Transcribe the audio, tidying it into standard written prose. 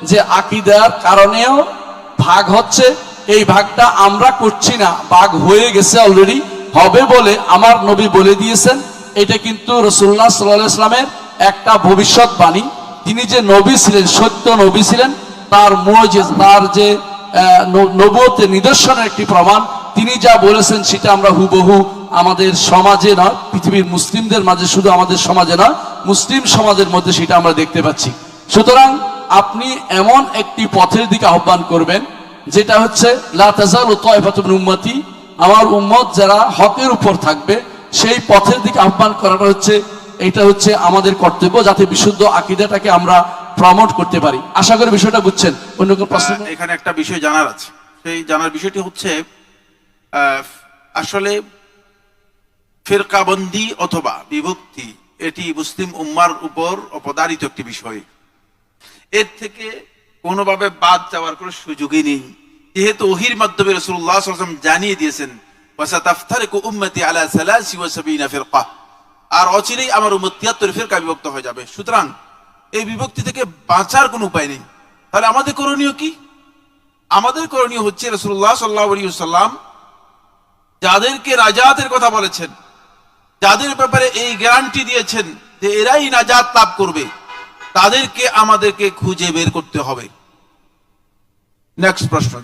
যে আকীদার কারণেও ভাগ হচ্ছে, এই ভাগটা আমরা করছি না, ভাগ হয়ে গেছে অলরেডি, হবে বলে আমার নবী বলে দিয়েছেন। এটা কিন্তু রাসূলুল্লাহ সাল্লাল্লাহু আলাইহি ওয়াসাল্লামের একটা ভবিষ্যৎবাণী। তিনি যে নবী ছিলেন, সত্য নবী ছিলেন, তার মুজিজা, তার যে নবুয়তের নিদর্শনের একটি প্রমাণ, তিনি যা বলেছেন সেটা আমরা হুবহু আমাদের সমাজে নয়, পৃথিবীর মুসলিমদের মাঝে, শুধু আমাদের সমাজে নয়, মুসলিম সমাজের মধ্যে সেটা আমরা দেখতে পাচ্ছি। সুতরাং আপনি এমন একটি পথের দিকে আহ্বান করবেন যেটা হচ্ছে লা তাযালু তায়ফাতুন মিন উম্মতি, আমার উম্মত যারা হকের উপর থাকবে, সেই পথের দিকে আহ্বান করাটা হচ্ছে, এটা হচ্ছে আমাদের কর্তব্য, যাতে বিশুদ্ধ আকীদাটাকে আমরা প্রমোট করতে পারি। আশা করি বিষয়টা বুঝছেন। অন্য কোনো প্রশ্ন? এখানে একটা বিষয় জানার আছে, সেই জানার বিষয়টি হচ্ছে আসলে ফিরকাবন্দি অথবা বিভক্তি এটি মুসলিম উম্মার উপর অপদারিত একটি বিষয়। এর থেকে কোনোভাবে বাদ যাওয়ার কোনো সুযোগই নেই, যেহেতু ওহির মাধ্যমে রাসূলুল্লাহ সাল্লাল্লাহু আলাইহি ওয়াসাল্লাম জানিয়ে দিয়েছেন ওয়াসাতাফতারিকু উম্মতি আলা 73 ফিরকা, আর অচিরেই আমার উম্মত 73 ফিরকা বিভক্ত হয়ে যাবে। সুতরাং এই বিভক্তি থেকে বাঁচার কোনো উপায় নেই। তাহলে আমাদের করণীয় কি? আমাদের করণীয় হচ্ছে রাসূলুল্লাহ সাল্লাল্লাহু আলাইহি ওয়াসাল্লাম যাদেরকে নাজাতের কথা বলেছেন, যাদের ব্যাপারে এই গ্যারান্টি দিয়েছেন যে এরাই নাজাত লাভ করবে, তাদেরকে আমাদেরকে খুঁজে বের করতে হবে। নেক্সট প্রশ্ন।